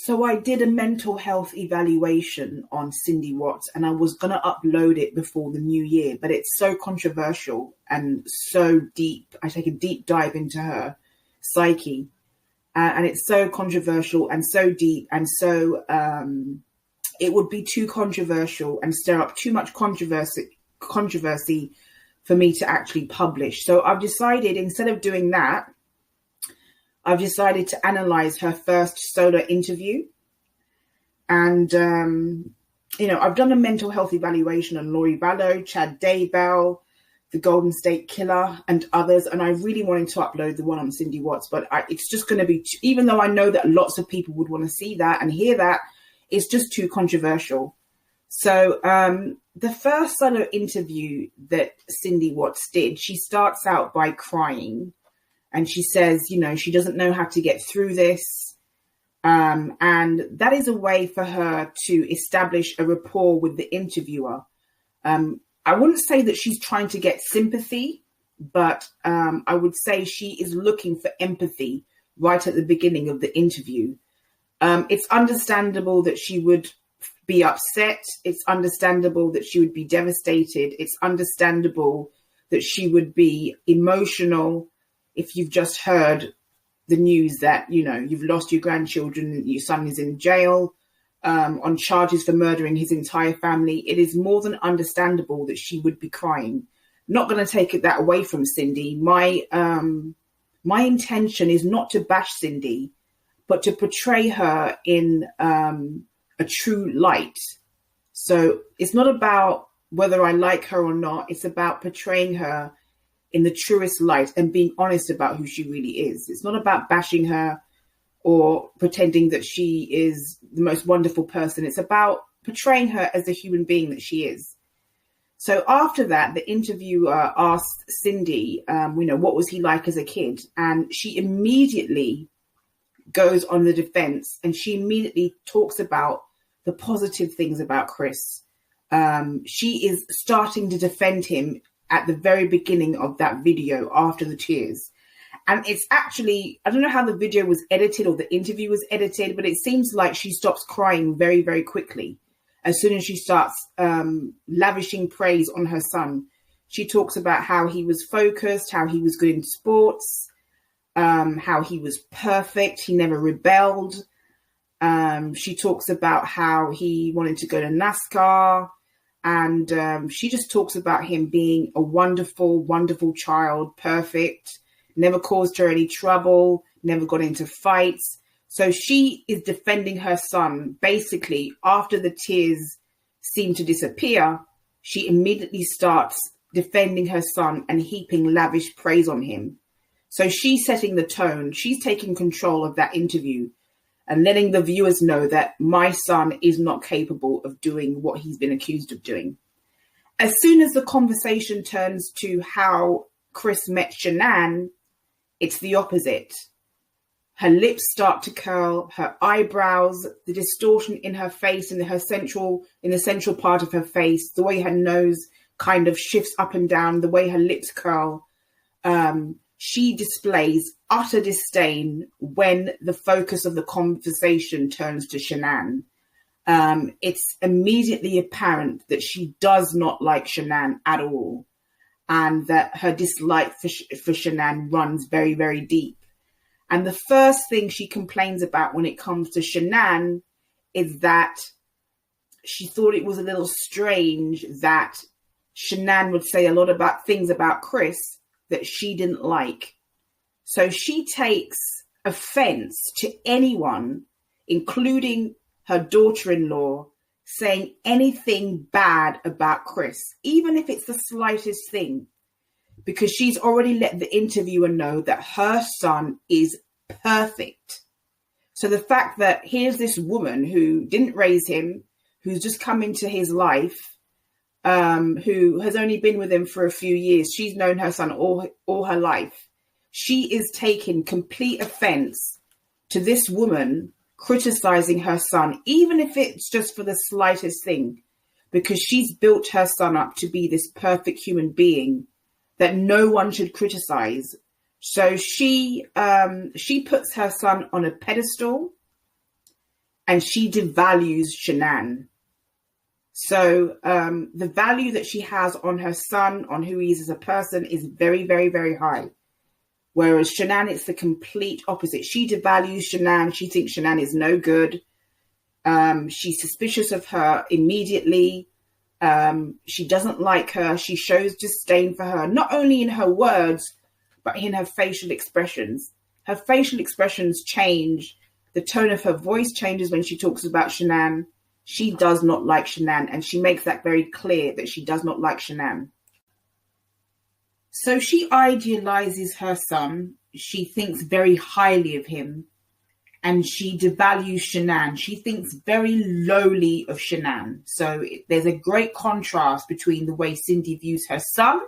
So I did a mental health evaluation on Cindy Watts, and I was going to upload it before the new year, but it's so controversial and so deep. I take a deep dive into her psyche, and it's so controversial and so deep, and so it would be too controversial and stir up too much controversy for me to actually publish. So I've decided, instead of doing that, I've decided to analyze her first solo interview. And, I've done a mental health evaluation on Laurie Vallow, Chad Daybell, the Golden State Killer, and others. And I really wanted to upload the one on Cindy Watts, but it's just going to be, even though I know that lots of people would want to see that and hear that, it's just too controversial. So the first solo interview that Cindy Watts did, she starts out by crying. And she says, she doesn't know how to get through this. And that is a way for her to establish a rapport with the interviewer. I wouldn't say that she's trying to get sympathy, but I would say she is looking for empathy right at the beginning of the interview. It's understandable that she would be upset. It's understandable that she would be devastated. It's understandable that she would be emotional. If you've just heard the news that, you've lost your grandchildren, your son is in jail on charges for murdering his entire family, it is more than understandable that she would be crying. Not going to take it that away from Cindy. My intention is not to bash Cindy, but to portray her in a true light. So it's not about whether I like her or not. It's about portraying her in the truest light and being honest about who she really is. It's not about bashing her or pretending that she is the most wonderful person. It's about portraying her as the human being that she is. So after that, the interviewer asked Cindy, what was he like as a kid? And she immediately goes on the defense, and she immediately talks about the positive things about Chris. She is starting to defend him at the very beginning of that video after the tears. And it's actually, I don't know how the video was edited or the interview was edited, but it seems like she stops crying very, very quickly. As soon as she starts lavishing praise on her son. She talks about how he was focused, how he was good in sports, how he was perfect, he never rebelled. She talks about how he wanted to go to NASCAR. And she just talks about him being a wonderful, wonderful child, perfect, never caused her any trouble, never got into fights. So she is defending her son. Basically, after the tears seem to disappear, she immediately starts defending her son and heaping lavish praise on him. So she's setting the tone. She's taking control of that interview and letting the viewers know that my son is not capable of doing what he's been accused of doing. As soon as the conversation turns to how Chris met Shanann, it's the opposite. Her lips start to curl, her eyebrows, the distortion in her face, in the central part of her face, the way her nose kind of shifts up and down, the way her lips curl. She displays utter disdain when the focus of the conversation turns to Shanann. It's immediately apparent that she does not like Shanann at all, and that her dislike for Shanann runs very, very deep. And the first thing she complains about when it comes to Shanann is that she thought it was a little strange that Shanann would say a lot about things about Chris that she didn't like. So she takes offense to anyone, including her daughter-in-law, saying anything bad about Chris, even if it's the slightest thing, because she's already let the interviewer know that her son is perfect. So the fact that here's this woman who didn't raise him, who's just come into his life, who has only been with him for a few years. She's known her son all her life. She is taking complete offense to this woman criticizing her son, even if it's just for the slightest thing, because she's built her son up to be this perfect human being that no one should criticize. So she puts her son on a pedestal, and she devalues Shanann. So the value that she has on her son, on who he is as a person, is very, very, very high. Whereas Shanann, it's the complete opposite. She devalues Shanann. She thinks Shanann is no good. She's suspicious of her immediately. She doesn't like her. She shows disdain for her, not only in her words, but in her facial expressions. Her facial expressions change. The tone of her voice changes when she talks about Shanann. She does not like Shanann, and she makes that very clear that she does not like Shanann. So she idealizes her son. She thinks very highly of him, and she devalues Shanann. She thinks very lowly of Shanann. So there's a great contrast between the way Cindy views her son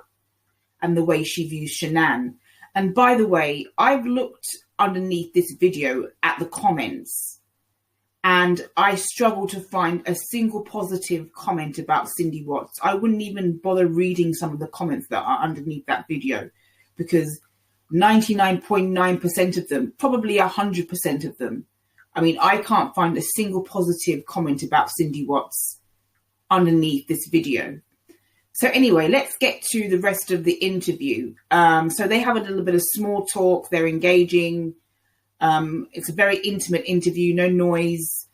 and the way she views Shanann. And by the way, I've looked underneath this video at the comments, and I struggle to find a single positive comment about Cindy Watts. I wouldn't even bother reading some of the comments that are underneath that video, because 99.9% of them, probably 100% of them, I mean, I can't find a single positive comment about Cindy Watts underneath this video. So anyway, let's get to the rest of the interview. So they have a little bit of small talk. They're engaging. It's a very intimate interview, no noise.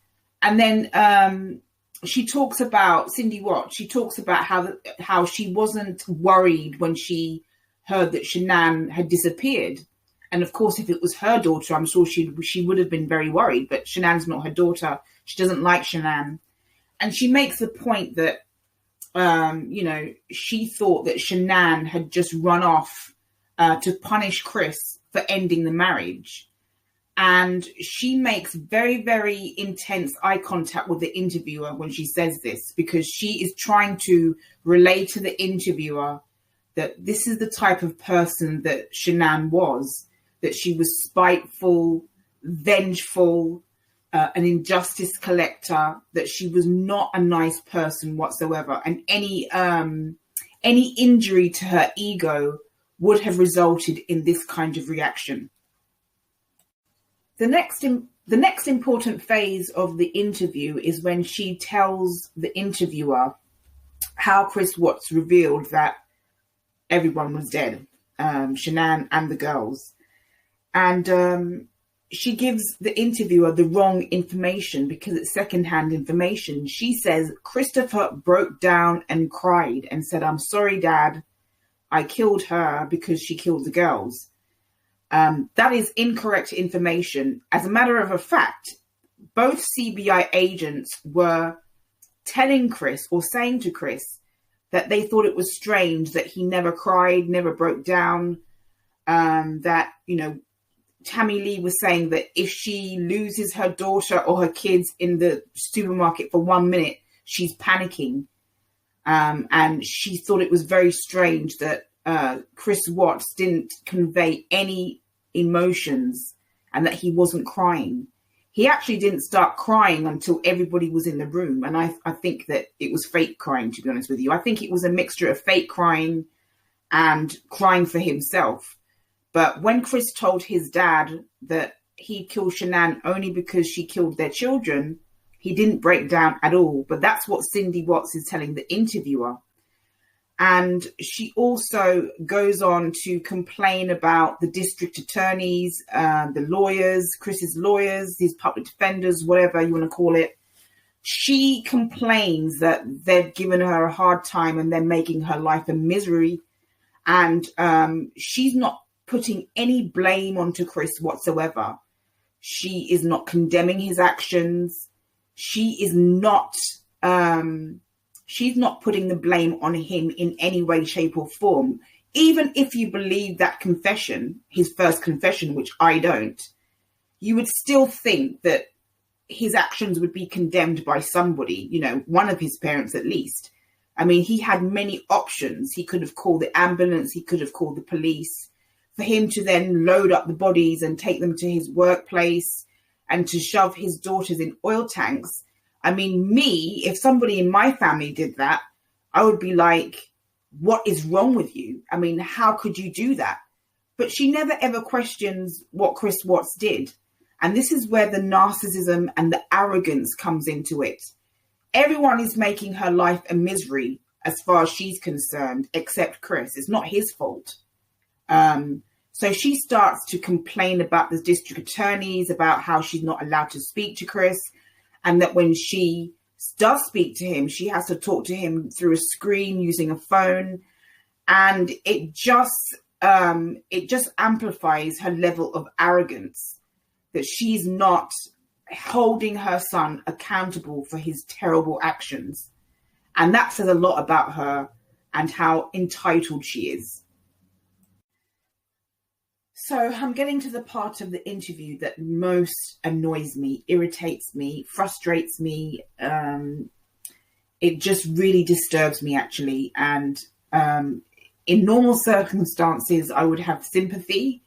And then she talks about Cindy Watts. She talks about how she wasn't worried when she heard that Shanann had disappeared. And of course, if it was her daughter, I'm sure she would have been very worried. But Shanann's not her daughter. She doesn't like Shanann. And she makes the point that, she thought that Shanann had just run off to punish Chris for ending the marriage. And she makes very, very intense eye contact with the interviewer when she says this, because she is trying to relay to the interviewer that this is the type of person that Shanann was, that she was spiteful, vengeful, an injustice collector, that she was not a nice person whatsoever. And any injury to her ego would have resulted in this kind of reaction. The next important phase of the interview is when she tells the interviewer how Chris Watts revealed that everyone was dead, Shanann and the girls. And she gives the interviewer the wrong information because it's secondhand information. She says Christopher broke down and cried and said, "I'm sorry, Dad. I killed her because she killed the girls." That is incorrect information. As a matter of fact, both CBI agents were telling Chris, or saying to Chris, that they thought it was strange that he never cried, never broke down, that, Tammy Lee was saying that if she loses her daughter or her kids in the supermarket for 1 minute, she's panicking. And she thought it was very strange that Chris Watts didn't convey any emotions and that he wasn't crying. He actually didn't start crying until everybody was in the room. And I think that it was fake crying, to be honest with you. I think it was a mixture of fake crying and crying for himself. But when Chris told his dad that he killed Shanann only because she killed their children, he didn't break down at all. But that's what Cindy Watts is telling the interviewer. And she also goes on to complain about the district attorneys, the lawyers, Chris's lawyers, his public defenders, whatever you want to call it. She complains that they've given her a hard time and they're making her life a misery. And she's not putting any blame onto Chris whatsoever. She is not condemning his actions. She is not, she's not putting the blame on him in any way, shape or form. Even if you believe that confession, his first confession, which I don't, you would still think that his actions would be condemned by somebody, one of his parents at least. I mean, he had many options. He could have called the ambulance. He could have called the police. For him to then load up the bodies and take them to his workplace and to shove his daughters in oil tanks. I mean, if somebody in my family did that, I would be like, what is wrong with you? I mean, how could you do that? But she never ever questions what Chris Watts did. And this is where the narcissism and the arrogance comes into it. Everyone is making her life a misery as far as she's concerned, except Chris. It's not his fault. So she starts to complain about the district attorneys, about how she's not allowed to speak to Chris, and that when she does speak to him, she has to talk to him through a screen using a phone. And it just amplifies her level of arrogance, that she's not holding her son accountable for his terrible actions. And that says a lot about her and how entitled she is. So I'm getting to the part of the interview that most annoys me, irritates me, frustrates me. It just really disturbs me, actually. And in normal circumstances, I would have sympathy.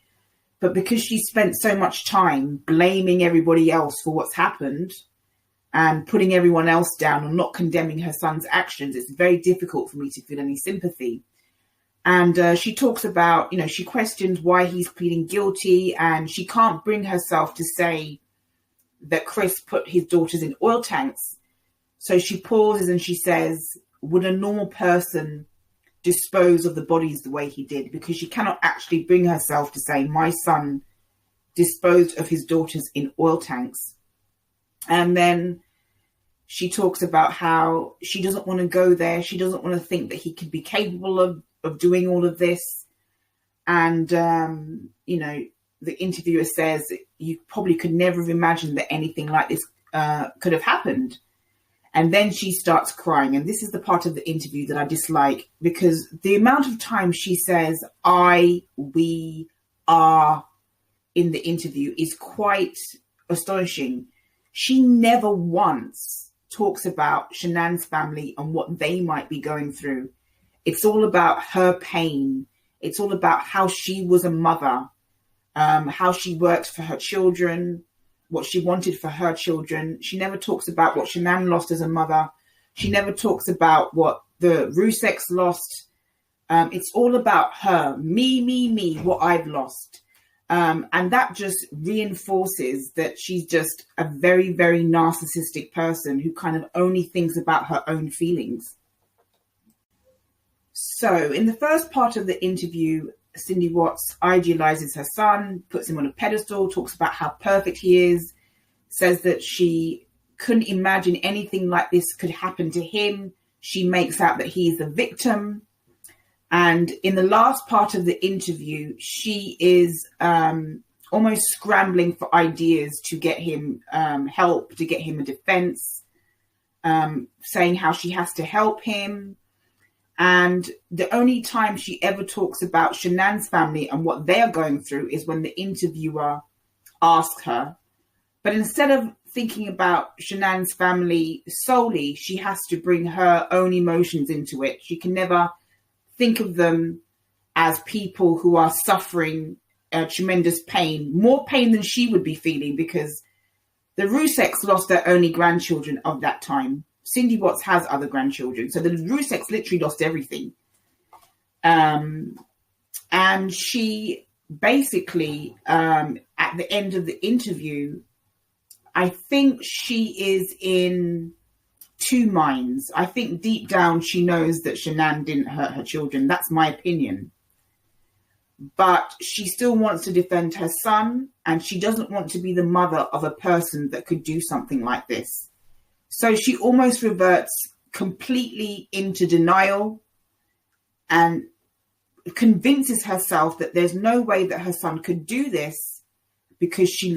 But because she spent so much time blaming everybody else for what's happened and putting everyone else down and not condemning her son's actions, it's very difficult for me to feel any sympathy. And she talks about, she questions why he's pleading guilty, and she can't bring herself to say that Chris put his daughters in oil tanks. So she pauses and she says, would a normal person dispose of the bodies the way he did? Because she cannot actually bring herself to say, my son disposed of his daughters in oil tanks. And then she talks about how she doesn't want to go there. She doesn't want to think that he could be capable of doing all of this. And, the interviewer says, you probably could never have imagined that anything like this could have happened. And then she starts crying. And this is the part of the interview that I dislike, because the amount of time she says, I, we, are in the interview is quite astonishing. She never once talks about Shanann's family and what they might be going through. It's all about her pain. It's all about how she was a mother, how she worked for her children, what she wanted for her children. She never talks about what Shanann lost as a mother. She never talks about what the Ruseks lost. It's all about her, me, what I've lost. And that just reinforces that she's just a very, very narcissistic person who kind of only thinks about her own feelings. So in the first part of the interview, Cindy Watts idealizes her son, puts him on a pedestal, talks about how perfect he is, says that she couldn't imagine anything like this could happen to him. She makes out that he's the victim. And in the last part of the interview, she is almost scrambling for ideas to get him help, to get him a defense, saying how she has to help him. And the only time she ever talks about Shanann's family and what they're going through is when the interviewer asks her. But instead of thinking about Shanann's family solely, she has to bring her own emotions into it. She can never think of them as people who are suffering tremendous pain, more pain than she would be feeling, because the Ruseks lost their only grandchildren of that time. Cindy Watts has other grandchildren. So the Ruseks literally lost everything. And she basically, at the end of the interview, I think she is in two minds. I think deep down she knows that Shanann didn't hurt her children. That's my opinion. But she still wants to defend her son, and she doesn't want to be the mother of a person that could do something like this. So she almost reverts completely into denial and convinces herself that there's no way that her son could do this because she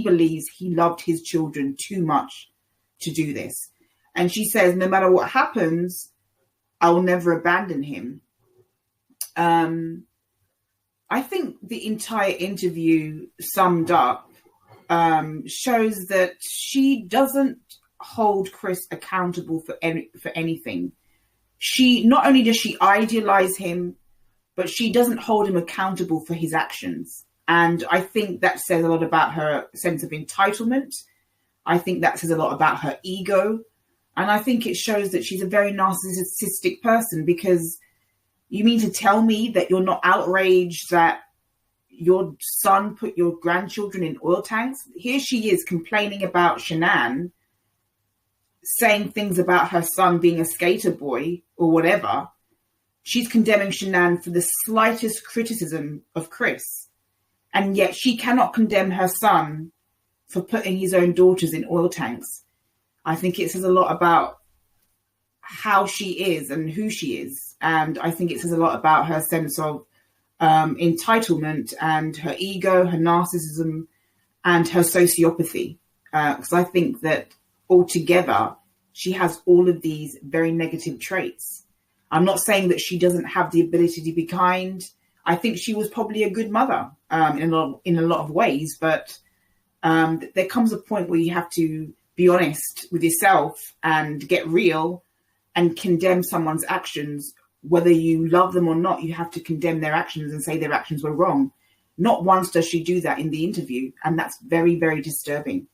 believes he loved his children too much to do this. And she says, no matter what happens, I will never abandon him. I think the entire interview summed up shows that she doesn't hold Chris accountable for anything. She not only does she idealize him, but she doesn't hold him accountable for his actions. And I think that says a lot about her sense of entitlement. I think that says a lot about her ego. And I think it shows that she's a very narcissistic person, because you mean to tell me that you're not outraged that your son put your grandchildren in oil tanks. Here she is complaining about Shanann, saying things about her son being a skater boy or whatever. She's condemning Shanann for the slightest criticism of Chris. And yet she cannot condemn her son for putting his own daughters in oil tanks. I think it says a lot about how she is and who she is. And I think it says a lot about her sense of entitlement and her ego, her narcissism, and her sociopathy. Because I think that altogether, she has all of these very negative traits. I'm not saying that she doesn't have the ability to be kind. I think she was probably a good mother in a lot of ways, but there comes a point where you have to be honest with yourself and get real and condemn someone's actions. Whether you love them or not, you have to condemn their actions and say their actions were wrong. Not once does she do that in the interview, and that's very, very disturbing.